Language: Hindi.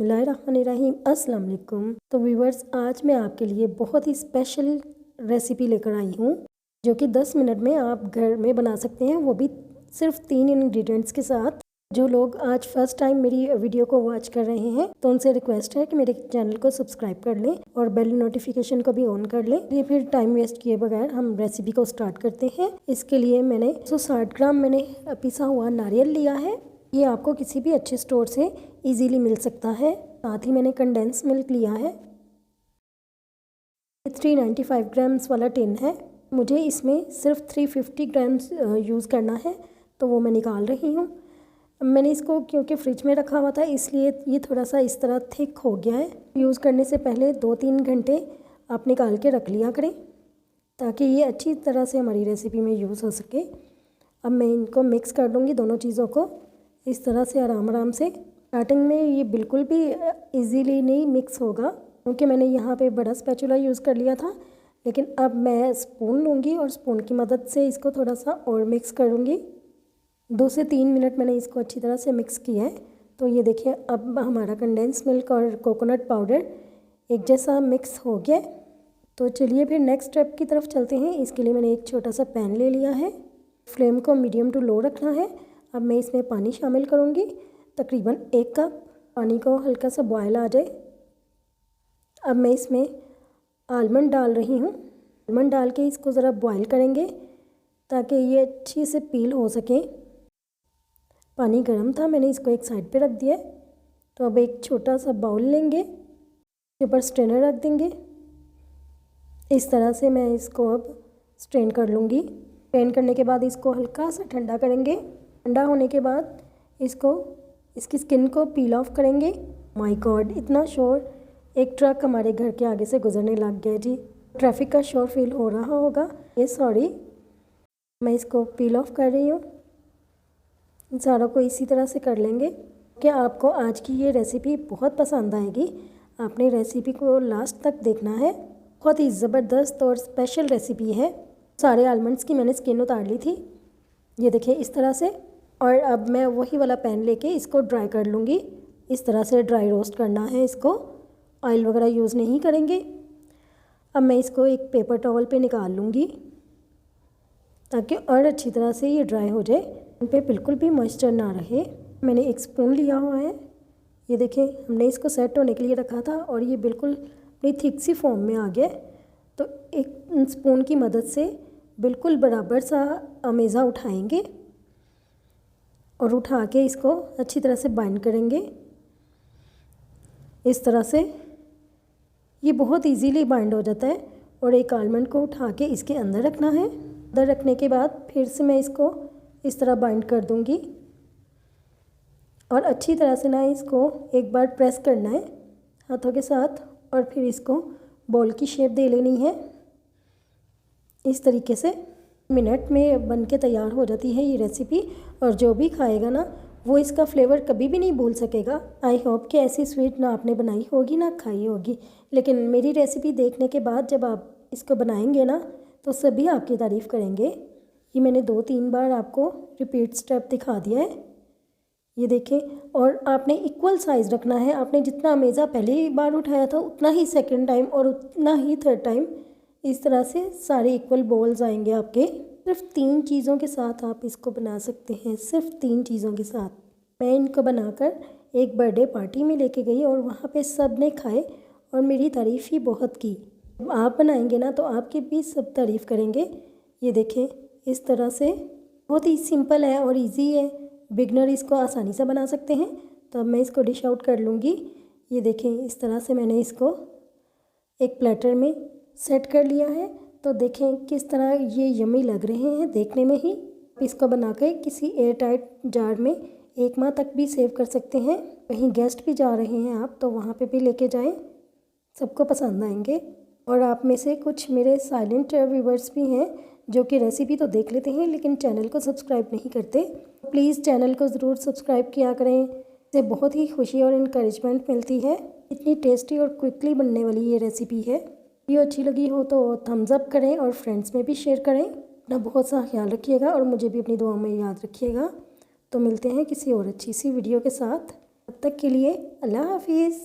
बिस्मिल्लाहिर्रहमानिर्रहीम। अस्सलाम वालेकुम। तो व्यूवर्स, आज मैं आपके लिए बहुत ही स्पेशल रेसिपी लेकर आई हूँ जो कि 10 मिनट में आप घर में बना सकते हैं, वो भी सिर्फ 3 इंग्रेडिएंट्स के साथ। जो लोग आज फर्स्ट टाइम मेरी वीडियो को वॉच कर रहे हैं तो उनसे रिक्वेस्ट है कि मेरे चैनल को सब्सक्राइब कर लें और बेल नोटिफिकेशन को भी ऑन कर लें। ये फिर टाइम वेस्ट किए बगैर हम रेसिपी को स्टार्ट करते हैं। इसके लिए मैंने 160 ग्राम मैंने पिसा हुआ नारियल लिया है। ये आपको किसी भी अच्छे स्टोर से इजीली मिल सकता है। साथ ही मैंने कंडेंस मिल्क लिया है। 395 ग्राम्स वाला टिन है। मुझे इसमें सिर्फ 350 ग्राम्स यूज़ करना है, तो वो मैं निकाल रही हूँ। मैंने इसको क्योंकि फ्रिज में रखा हुआ था इसलिए ये थोड़ा सा इस तरह थिक हो गया है। यूज़ करने से पहले 2-3 घंटे आप निकाल के रख लिया करें ताकि ये अच्छी तरह से हमारी रेसिपी में यूज़ हो सके। अब मैं इनको मिक्स कर दूँगी दोनों चीज़ों को इस तरह से आराम से। स्टार्टिंग में ये बिल्कुल भी इजीली नहीं मिक्स होगा क्योंकि मैंने यहाँ पे बड़ा स्पैचुला यूज़ कर लिया था, लेकिन अब मैं स्पून लूँगी और स्पून की मदद से इसको थोड़ा सा और मिक्स करूँगी। 2 से 3 मिनट मैंने इसको अच्छी तरह से मिक्स किया है। तो ये देखिए अब हमारा कंडेंस मिल्क और कोकोनट पाउडर एक जैसा मिक्स हो गया। तो चलिए फिर नेक्स्ट स्टेप की तरफ चलते हैं। इसके लिए मैंने एक छोटा सा पैन ले लिया है। फ्लेम को मीडियम टू लो रखना है। अब मैं इसमें पानी शामिल करूँगी, तकरीबन 1 कप। पानी को हल्का सा बॉयल आ जाए। अब मैं इसमें आलमंड डाल रही हूँ। आलमंड डाल के इसको ज़रा बॉयल करेंगे ताकि ये अच्छी से पील हो सके। पानी गर्म था, मैंने इसको एक साइड पे रख दिया है। तो अब एक छोटा सा बाउल लेंगे, उसके ऊपर स्ट्रेनर रख देंगे। इस तरह से मैं इसको अब स्ट्रेन कर लूँगी। स्ट्रेन करने के बाद इसको हल्का सा ठंडा करेंगे। ठंडा होने के बाद इसकी स्किन को पील ऑफ करेंगे। माय गॉड, इतना शोर! एक ट्रक हमारे घर के आगे से गुजरने लग गया जी। ट्रैफिक का शोर फील हो रहा होगा, ये सॉरी। मैं इसको पील ऑफ कर रही हूँ। इन सारों को इसी तरह से कर लेंगे कि आपको आज की ये रेसिपी बहुत पसंद आएगी। आपने रेसिपी को लास्ट तक देखना है। बहुत ही ज़बरदस्त और स्पेशल रेसिपी है। सारे आलमंड्स की मैंने स्किन उतार ली थी, ये देखिए इस तरह से। और अब मैं वही वाला पैन लेके इसको ड्राई कर लूँगी। इस तरह से ड्राई रोस्ट करना है इसको, ऑयल वगैरह यूज़ नहीं करेंगे। अब मैं इसको एक पेपर टॉवल पे निकाल लूँगी ताकि और अच्छी तरह से ये ड्राई हो जाए, इन पे बिल्कुल भी मॉइस्चर ना रहे। मैंने एक स्पून लिया हुआ है, ये देखें। हमने इसको सेट होने के लिए रखा था और ये बिल्कुल अपनी थिक सी फॉर्म में आ गया। तो एक स्पून की मदद से बिल्कुल बराबर सा अमेज़ा उठाएंगे और उठा के इसको अच्छी तरह से बाइंड करेंगे। इस तरह से ये बहुत इजीली बाइंड हो जाता है। और एक आलमंड को उठा के इसके अंदर रखना है। अंदर रखने के बाद फिर से मैं इसको इस तरह बाइंड कर दूंगी और अच्छी तरह से ना इसको एक बार प्रेस करना है हाथों के साथ और फिर इसको बॉल की शेप दे लेनी है। इस तरीके से मिनट में बन के तैयार हो जाती है ये रेसिपी। और जो भी खाएगा ना वो इसका फ्लेवर कभी भी नहीं भूल सकेगा। आई होप कि ऐसी स्वीट ना आपने बनाई होगी ना खाई होगी, लेकिन मेरी रेसिपी देखने के बाद जब आप इसको बनाएंगे ना तो सभी आपकी तारीफ़ करेंगे। ये मैंने 2-3 बार आपको रिपीट स्टेप दिखा दिया है, ये देखें। और आपने इक्वल साइज़ रखना है। आपने जितना अमेज़ा पहली बार उठाया था उतना ही सेकेंड टाइम और उतना ही थर्ड टाइम। इस तरह से सारे इक्वल बॉल्स आएंगे आपके। सिर्फ 3 चीज़ों के साथ आप इसको बना सकते हैं, सिर्फ 3 चीज़ों के साथ। मैं इनको बनाकर एक बर्थडे पार्टी में लेके गई और वहाँ पे सब ने खाए और मेरी तारीफ़ ही बहुत की। आप बनाएंगे ना तो आपकी भी सब तारीफ़ करेंगे। ये देखें इस तरह से बहुत ही सिंपल है और इजी है। बिगनर इसको आसानी से बना सकते हैं। तो अब मैं इसको डिश आउट कर लूँगी। ये देखें इस तरह से मैंने इसको एक प्लेटर में सेट कर लिया है। तो देखें किस तरह ये यम्मी लग रहे हैं देखने में ही। इसको बना के किसी एयर टाइट जार में 1 माह तक भी सेव कर सकते हैं। कहीं गेस्ट भी जा रहे हैं आप तो वहाँ पे भी लेके जाएं, सबको पसंद आएंगे। और आप में से कुछ मेरे साइलेंट व्यूवर्स भी हैं जो कि रेसिपी तो देख लेते हैं लेकिन चैनल को सब्सक्राइब नहीं करते। प्लीज़ चैनल को ज़रूर सब्सक्राइब किया करें, इससे बहुत ही खुशी और इनकरेजमेंट मिलती है। इतनी टेस्टी और क्विकली बनने वाली ये रेसिपी है। वीडियो अच्छी लगी हो तो थम्स अप करें और फ्रेंड्स में भी शेयर करें। अपना बहुत सा ख्याल रखिएगा और मुझे भी अपनी दुआ में याद रखिएगा। तो मिलते हैं किसी और अच्छी सी वीडियो के साथ। तब तक के लिए अल्लाह हाफिज़।